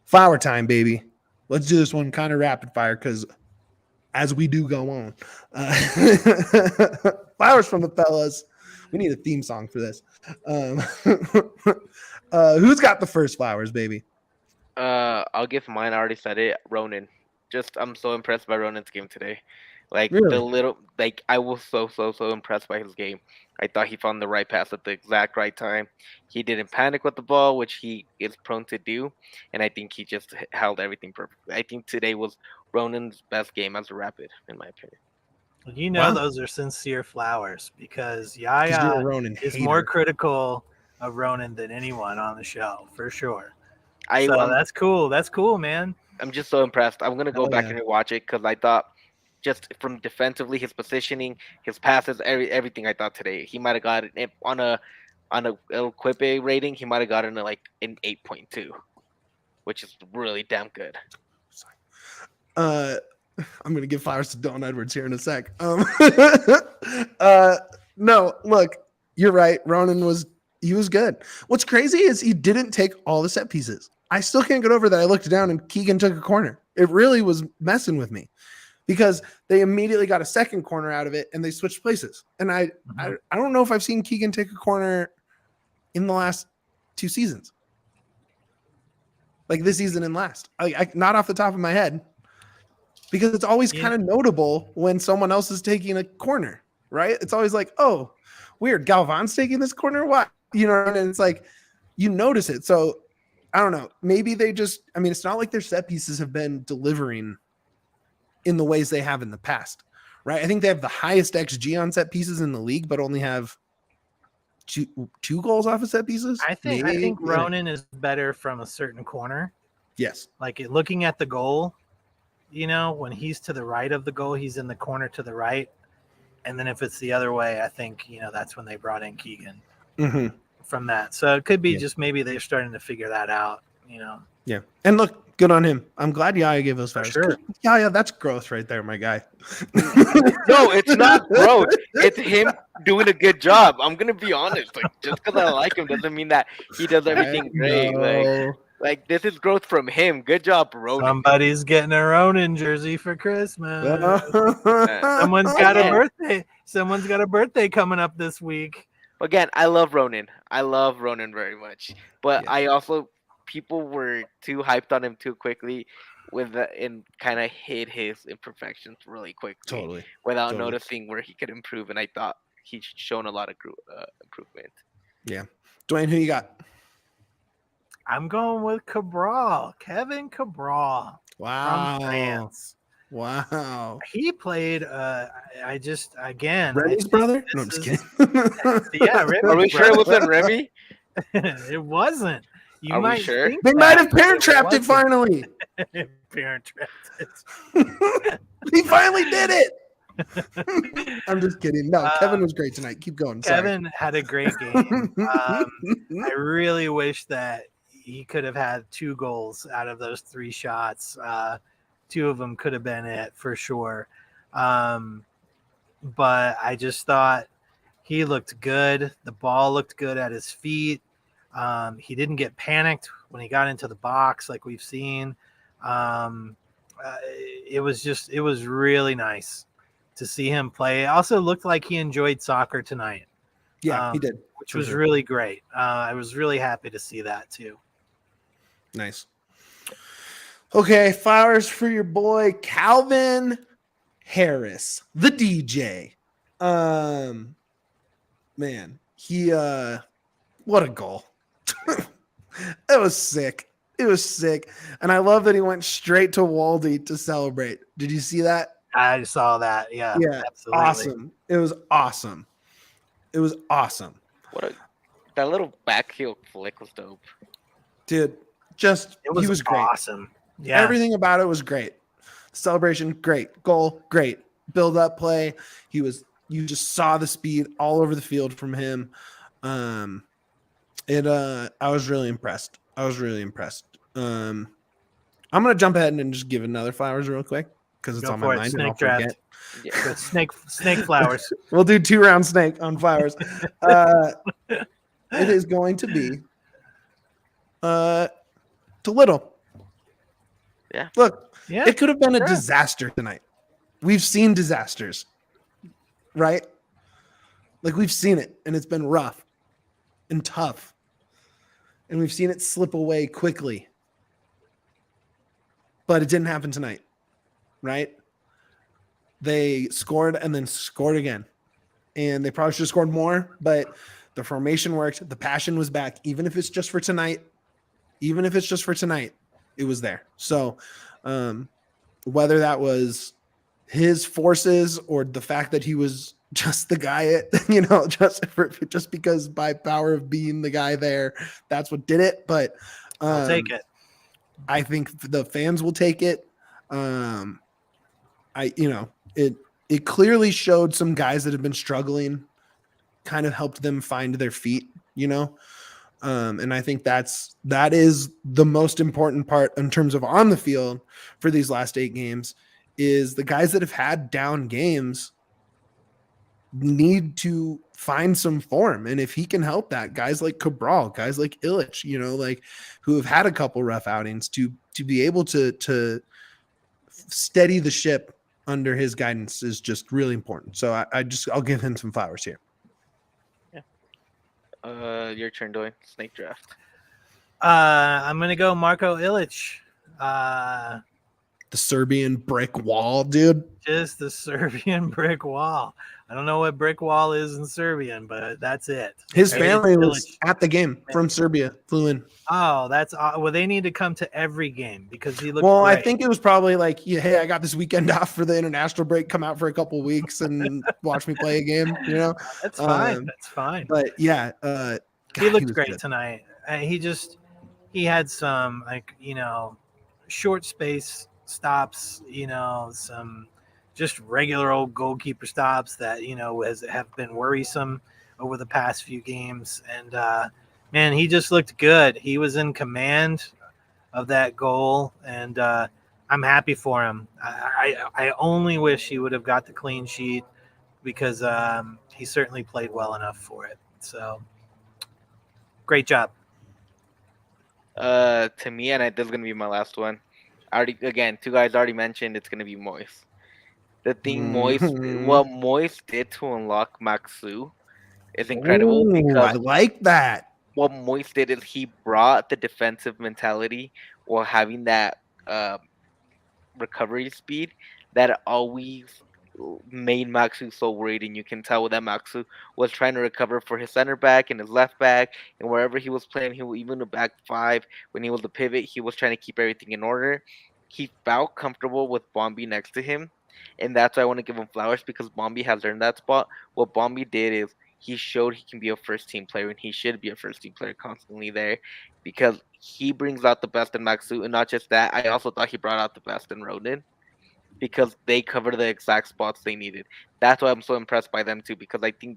Flower time, baby. Let's do this one kind of rapid fire because as we do go on. Flowers from the fellas. We need a theme song for this. Who's got the first flowers, baby? I'll give mine. I already said it. Ronan. I'm so impressed by Ronan's game today. Like really? I was so impressed by his game. I thought he found the right pass at the exact right time. He didn't panic with the ball, which he is prone to do, and I think he just held everything perfectly. I think today was Ronan's best game as a Rapid, in my opinion. You know, those are sincere flowers because Yahya is more critical of Ronan than anyone on the show, for sure. That's cool. That's cool, man. I'm just so impressed. I'm gonna go back and watch it because I thought, just from defensively, his positioning, his passes, everything. I thought today he might have got it on a El Quipe rating. He might have gotten an 8.2, which is really damn good. I'm gonna give flowers to Don Edwards here in a sec. No, look, you're right. Ronan was good. What's crazy is he didn't take all the set pieces. I still can't get over that. I looked down and Keegan took a corner. It really was messing with me because they immediately got a second corner out of it and they switched places. And I don't know if I've seen Keegan take a corner in the last 2 seasons. like this season and last? Not off the top of my head, because it's always kind of notable when someone else is taking a corner, right? It's always like, oh, weird, Galvan's taking this corner. What? And it's like you notice it. So I don't know. Maybe they just. I mean, it's not like their set pieces have been delivering in the ways they have in the past, right? I think they have the highest XG on set pieces in the league, but only have two goals off of set pieces. I think Ronan is better from a certain corner. Yes. Like looking at the goal, when he's to the right of the goal, he's in the corner to the right. And then if it's the other way, I think, that's when they brought in Keegan from that. So it could be just maybe they're starting to figure that out, Yeah. And look, good on him. I'm glad Yahir gave us flowers. Sure. Yeah, that's growth right there, my guy. No, it's not growth. It's him doing a good job. I'm gonna be honest. Like, just because I like him doesn't mean that he does everything great. Like this is growth from him. Good job, Ronan. Somebody's getting a Ronan jersey for Christmas. Someone's got a birthday. Someone's got a birthday coming up this week. Again, I love Ronan. I love Ronan very much. But I also people were too hyped on him too quickly and kind of hid his imperfections really quickly without noticing where he could improve. And I thought he's shown a lot of improvement. Yeah. Duane, who you got? I'm going with Cabral, Kevin Cabral. Wow. From France. Wow. He played, Remy's brother? No, I'm just kidding. Yeah, Remy's Are we sure it wasn't Remy? It wasn't. Are we sure? They might have parent trapped it finally. Parent trapped it. He finally did it. I'm just kidding. No, Kevin was great tonight. Keep going. Kevin had a great game. I really wish that he could have had 2 goals out of those 3 shots. 2 of them could have been it for sure. But I just thought he looked good. The ball looked good at his feet. He didn't get panicked when he got into the box like we've seen. It was really nice to see him play. It also looked like he enjoyed soccer tonight. Yeah, he did. Which was really great. I was really happy to see that too. Nice. Okay, flowers for your boy Calvin Harris, the DJ. Man, he what a goal. It was sick. It was sick. And I love that he went straight to Waldy to celebrate. Did you see that? I saw that. Yeah. Yeah. Absolutely. Awesome. It was awesome. It was awesome. That little back heel flick was dope. Dude, he was great. Awesome. Yeah. Everything about it was great. Celebration, great. Goal, great. Build up play. You just saw the speed all over the field from him. I was really impressed. I'm gonna jump ahead and just give another flowers real quick because it's on my mind and I'll forget. Yeah. Snake flowers. We'll do 2-round snake on flowers. It is going to be to Little. Yeah. Look, it could have been a disaster tonight. We've seen disasters, right? Like we've seen it, and it's been rough and tough. And we've seen it slip away quickly. But it didn't happen tonight, right? They scored and then scored again. And they probably should have scored more, but the formation worked. The passion was back. Even if it's just for tonight, it was there. So whether that was his forces or the fact that he was just the guy, just because by power of being the guy there, that's what did it. But I'll take it. I think the fans will take it. It clearly showed some guys that have been struggling, kind of helped them find their feet, and I think that is the most important part in terms of on the field for these last 8 games is the guys that have had down games need to find some form. And if he can help that, guys like Cabral, guys like Illich, who have had a couple rough outings to be able to steady the ship under his guidance is just really important. So I'll give him some flowers here. Yeah. Your turn, Duane. Snake draft. I'm gonna go Marko Ilic. The Serbian brick wall, dude. Just the Serbian brick wall. I don't know what brick wall is in Serbian, but that's it. His It's family was Ilic. at the game from Serbia, flew in. Oh, that's well. They need to come to every game because he looked. Well, great. I think it was probably like, yeah, hey, I got this weekend off for the international break. Come out for a couple weeks and watch me play a game. You know, that's fine. That's fine. But yeah, He looked was great good. tonight. He had some short space stops. Some just regular old goalkeeper stops that have been worrisome over the past few games. And man, he just looked good. He was in command of that goal, and I'm happy for him. I only wish he would have got the clean sheet because he certainly played well enough for it. So great job. To me, and this is gonna be my last one. Two guys already mentioned it's gonna be Moise. The thing what Moise did to unlock Maxu is incredible because I like that. What Moise did is he brought the defensive mentality while having that recovery speed that always made Maxu so worried, and you can tell that Maxu was trying to recover for his center back and his left back, and wherever he was playing, even the back five when he was the pivot, he was trying to keep everything in order. He felt comfortable with Bombi next to him, and that's why I want to give him flowers because Bombi has earned that spot. What Bombi did is he showed he can be a first team player, and he should be a first team player constantly there because he brings out the best in Maxu, and not just that, I also thought he brought out the best in Roden because they covered the exact spots they needed. That's why I'm so impressed by them too, because I think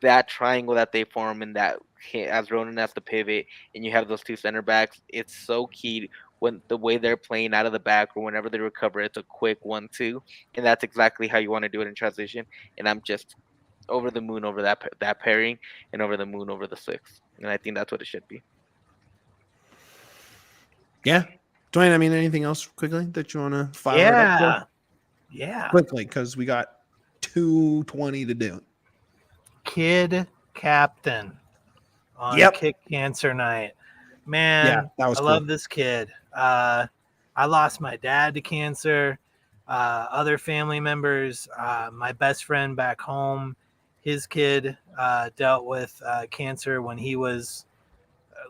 that triangle that they form and that as Ronan has the pivot and you have those two center backs, it's so key when the way they're playing out of the back or whenever they recover, it's a quick 1-2, and that's exactly how you want to do it in transition. And I'm just over the moon over that pairing and over the moon over the six, and I think that's what it should be. Yeah. Duane, I mean, anything else quickly that you want to fire? Yeah. Quickly, because we got 2:20 to do. Kid captain on Kick Cancer Night. Man, yeah, that was I love this kid. I lost my dad to cancer. Other family members, my best friend back home, his kid dealt with cancer when he was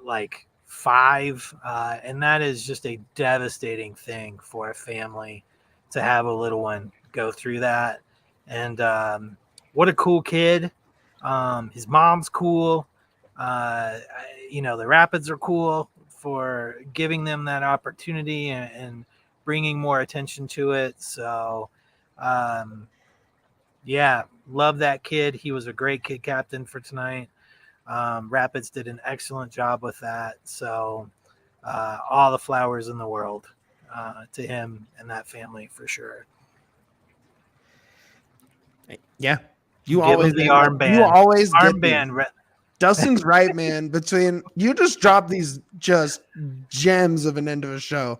like 5, and that is just a devastating thing for a family to have a little one go through that. And what a cool kid. His mom's cool. The Rapids are cool for giving them that opportunity and bringing more attention to it. So love that kid. He was a great kid captain for tonight. Rapids did an excellent job with that. So all the flowers in the world to him and that family for sure. Yeah. You always the armband. You always armband. Dustin's right, man. Between you just drop these just gems of an end of a show.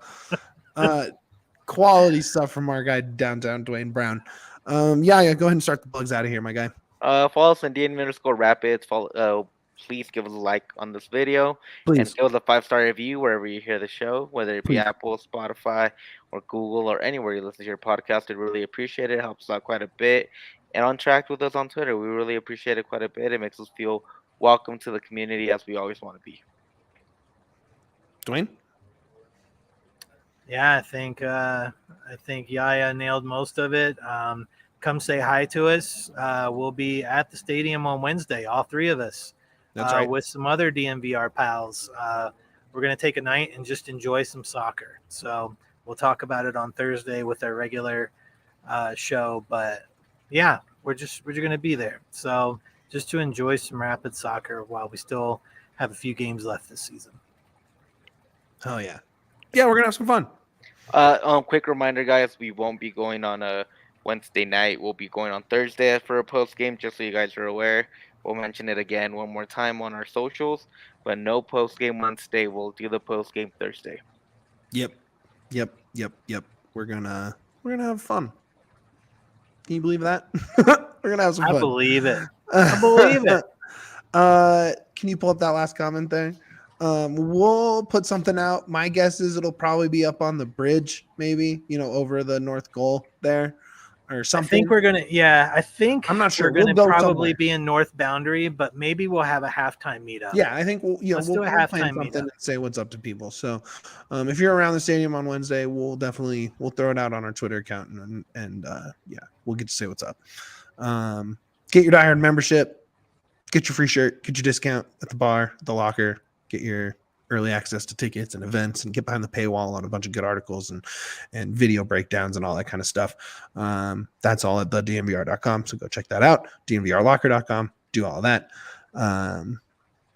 Quality stuff from our guy downtown Duane Brown. Go ahead and start the plugs out of here, my guy. Follow us on DN_Rapids. Please give us a like on this video. Please. And give us a 5-star review wherever you hear the show, whether it be Apple, Spotify, or Google, or anywhere you listen to your podcast. We'd really appreciate it. It helps out quite a bit. And interact with us on Twitter. We really appreciate it quite a bit. It makes us feel welcome to the community as we always want to be. Duane? Yeah, I think Yahya nailed most of it. Come say hi to us. We'll be at the stadium on Wednesday, all three of us. That's right. With some other DNVR pals. We're going to take a night and just enjoy some soccer. So we'll talk about it on Thursday with our regular show. But yeah, we're going to be there. So just to enjoy some Rapid soccer while we still have a few games left this season. Oh yeah. Yeah, we're going to have some fun. Quick reminder, guys, we won't be going on a Wednesday night. We'll be going on Thursday for a post game, just so you guys are aware. We'll mention it again one more time on our socials, but no post game Wednesday. We'll do the post game Thursday. Yep. We're gonna have fun. Can you believe that? We're gonna have some fun. I believe it. Can you pull up that last comment there? We'll put something out. My guess is it'll probably be up on the bridge, maybe, over the North Goal there or I something. think we're gonna. Yeah, I think I'm not sure. we're gonna We'll go probably somewhere. be in North Boundary, but maybe we'll have a halftime meetup. Yeah, I think we'll Let's do a plan halftime something meetup. and say what's up to people. So, if you're around the stadium on Wednesday, we'll throw it out on our Twitter account and yeah, we'll get to say what's up. Get your diehard membership, get your free shirt, get your discount at the bar, the locker, get your early access to tickets and events, and get behind the paywall on a bunch of good articles and video breakdowns and all that kind of stuff. That's all at thednvr.com. So go check that out. dnvrlocker.com. Do all that. Am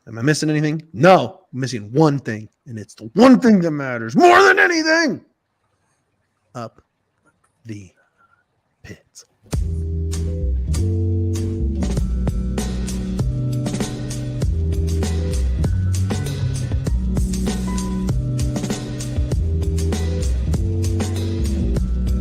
I missing anything? No, I'm missing one thing, and it's the one thing that matters more than anything. Up the pits.